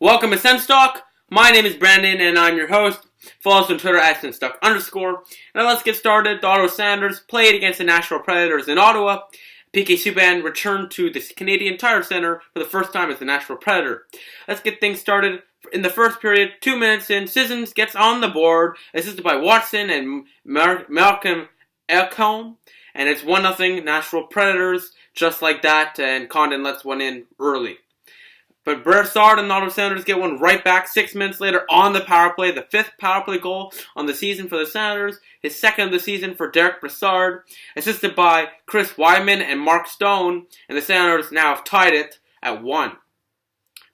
Welcome to SENS Talk. My name is Brandon and I'm your host. Follow us on Twitter at SENSTalk_. Now let's get started. The Ottawa Senators played against the Nashville Predators in Ottawa. PK Subban returned to the Canadian Tire Center for the first time as the Nashville Predator. Let's get things started. In the first period, 2 minutes in, SENS gets on the board, assisted by Watson and Malcolm Ekholm. And it's 1-0 Nashville Predators, just like that, and Condon lets one in early. But Brassard and the Ottawa Senators get one right back 6 minutes later on the power play. The 5th power play goal on the season for the Senators. His 2nd of the season for Derek Brassard. Assisted by Chris Wyman and Mark Stone. And the Senators now have tied it at 1.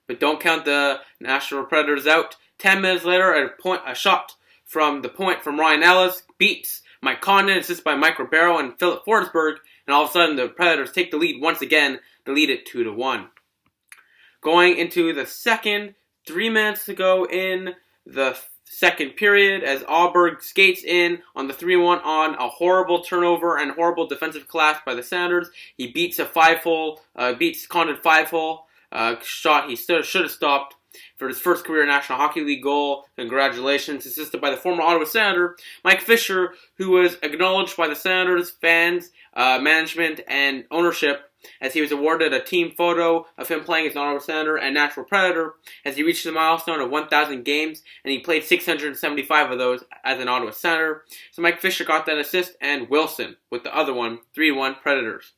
But don't count the Nashville Predators out. 10 minutes later, a shot from the point from Ryan Ellis beats Mike Condon, assisted by Mike Ribeiro and Philip Forsberg. And all of a sudden, the Predators take the lead once again to lead it 2-1. Going into the second, 3 minutes to go in the second period as Alberg skates in on the 3-1 on a horrible turnover and horrible defensive collapse by the Senators. He beats beats Condon 5-hole shot he should have stopped for his first career National Hockey League goal. Congratulations. Assisted by the former Ottawa Senator, Mike Fisher, who was acknowledged by the Senators, fans, management, and ownership as he was awarded a team photo of him playing as an Ottawa Senator and Nashville Predator as he reached the milestone of 1,000 games, and he played 675 of those as an Ottawa Senator. So Mike Fisher got that assist, and Wilson with the other one, 3-1 Predators.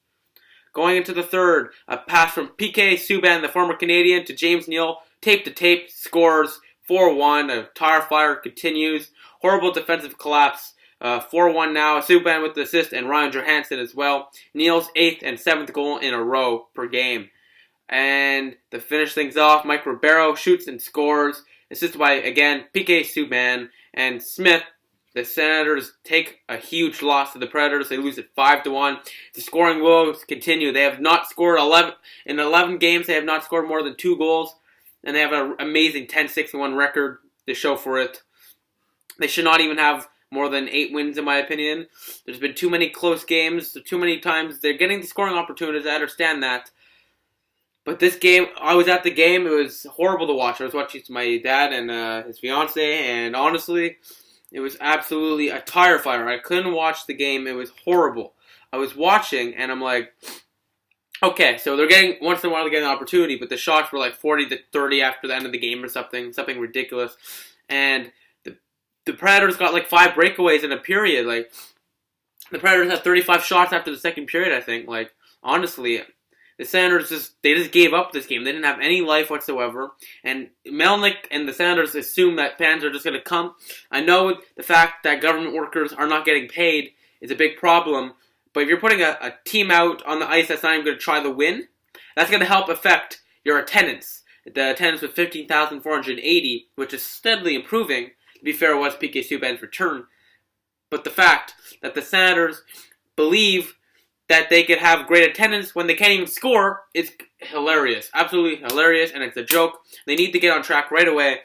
Going into the third, a pass from PK Subban, the former Canadian, to James Neal, tape to tape, scores 4-1. A tire fire continues. Horrible defensive collapse. 4-1 now. Subban with the assist and Ryan Johansson as well. Neal's 8th and 7th goal in a row per game. And to finish things off, Mike Ribeiro shoots and scores. Assisted by, again, PK Subban and Smith. The Senators take a huge loss to the Predators. They lose it 5-1. The scoring woes continue. They have not scored 11 games. They have not scored more than 2 goals. And they have an amazing 10-6-1 record to show for it. They should not even have more than 8 wins, in my opinion. There's been too many close games. Too many times they're getting the scoring opportunities. I understand that. But this game, I was at the game. It was horrible to watch. I was watching my dad and his fiance, and honestly, it was absolutely a tire fire. I couldn't watch the game. It was horrible. I was watching, and I'm like, okay, so they're getting, once in a while they're getting an opportunity, but the shots were like 40-30 after the end of the game or something ridiculous. And the Predators got like 5 breakaways in a period. Like, the Predators had 35 shots after the second period, I think. Like, honestly, the Senators just gave up this game. They didn't have any life whatsoever. And Melnick and the Senators assume that fans are just going to come. I know the fact that government workers are not getting paid is a big problem. But if you're putting a team out on the ice that's not even going to try to win, that's going to help affect your attendance. The attendance was 15,480, which is steadily improving. To be fair, it was PK Subban's return. But the fact that the Senators believe that they could have great attendance when they can't even score is hilarious. Absolutely hilarious, and it's a joke. They need to get on track right away.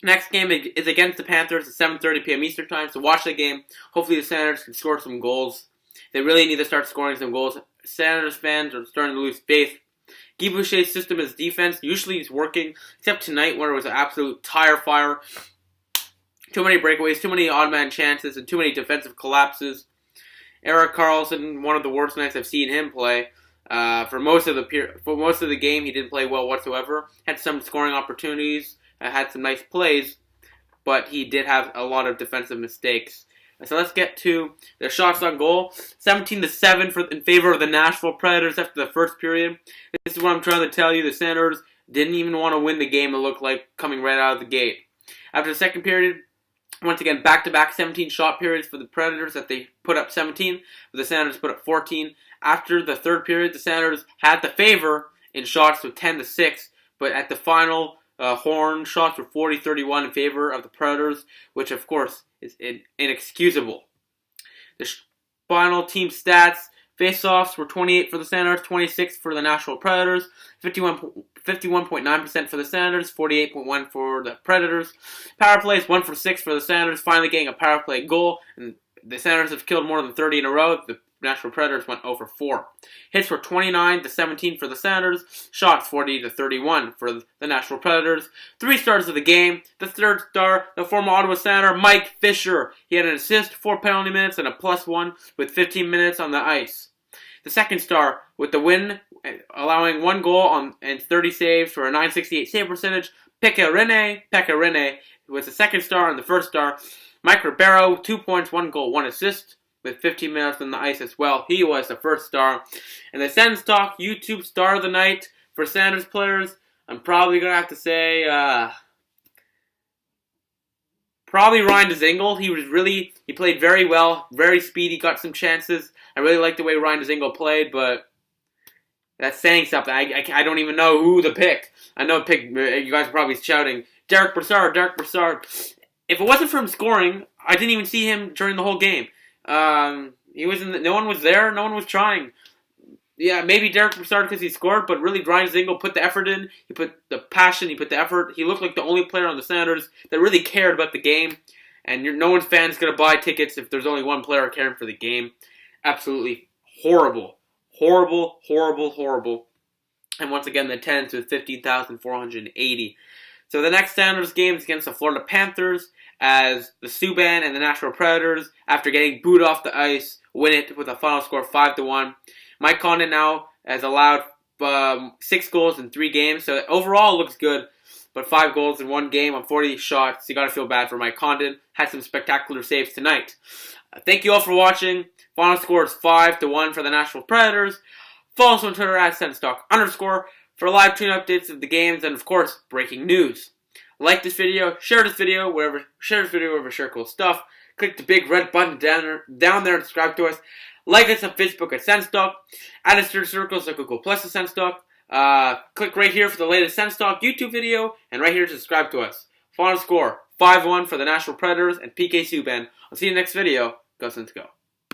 Next game is against the Panthers at 7:30 p.m. Eastern Time, so watch the game. Hopefully the Senators can score some goals. They really need to start scoring some goals. Senators fans are starting to lose faith. Guy Boucher's system as defense usually is working, except tonight where it was an absolute tire fire. Too many breakaways, too many odd man chances, and too many defensive collapses. Erik Karlsson, one of the worst nights I've seen him play. For most of the game, he didn't play well whatsoever. Had some scoring opportunities, had some nice plays, but he did have a lot of defensive mistakes. So let's get to their shots on goal. 17-7 in favor of the Nashville Predators after the first period. This is what I'm trying to tell you. The Senators didn't even want to win the game, it looked like, coming right out of the gate. After the second period, once again, back-to-back 17 shot periods for the Predators that they put up 17, but the Senators put up 14. After the third period, the Senators had the favor in shots with 10-6, but at the final horn, shots were 40-31 in favor of the Predators, which of course is inexcusable. The final team stats: face-offs were 28 for the Senators, 26 for the Nashville Predators, 51.9% for the Senators, 48.1% for the Predators. Power plays 1 for 6 for the Senators, finally getting a power play goal, and the Senators have killed more than 30 in a row. The Nashville Predators went 0 for 4. Hits were 29-17 for the Sounders. Shots 40-31 for the Nashville Predators. 3 stars of the game. The third star, the former Ottawa Sounder, Mike Fisher. He had an assist, 4 penalty minutes, and a +1 with 15 minutes on the ice. The second star, with the win, allowing 1 goal and 30 saves for a .968 save percentage, Pekka Rinne was the second star, and the first star, Mike Ribeiro, 2 points, 1 goal, 1 assist, with 15 minutes on the ice as well. He was the first star. And the SENS Talk YouTube Star of the Night for Sanders players, I'm probably going to have to say, probably Ryan Dzingel. He played very well, very speedy, got some chances. I really like the way Ryan Dzingel played, but that's saying something. I don't even know who to pick. I know you guys are probably shouting, Derek Brassard. If it wasn't for him scoring, I didn't even see him during the whole game. No one was there. No one was trying. Yeah, maybe Derek Brassard because he scored, but really Ryan Dzingel put the effort in. He put the passion. He put the effort. He looked like the only player on the Sounders that really cared about the game. And no one's fan's going to buy tickets if there's only one player caring for the game. Absolutely horrible. Horrible. And once again, the attendance was 15,480. So the next Sounders game is against the Florida Panthers as the Subban and the Nashville Predators, after getting booed off the ice, win it with a final score of 5-1. Mike Condon now has allowed 6 goals in 3 games, so overall it looks good. But 5 goals in 1 game on 40 shots, you got to feel bad for Mike Condon. Had some spectacular saves tonight. Thank you all for watching. Final score is 5-1 for the Nashville Predators. Follow us on Twitter at @SENSTalk_ for live tweet updates of the games and, of course, breaking news. Like this video, share this video wherever share cool stuff. Click the big red button down there and subscribe to us. Like us on Facebook at SENSTalk. Add us to your circles like Google Plus at SENSTalk. Click right here for the latest SENSTalk YouTube video, and right here to subscribe to us. Final score 5-1 for the Nashville Predators and PK Subban. I'll see you in the next video. Go Sens go.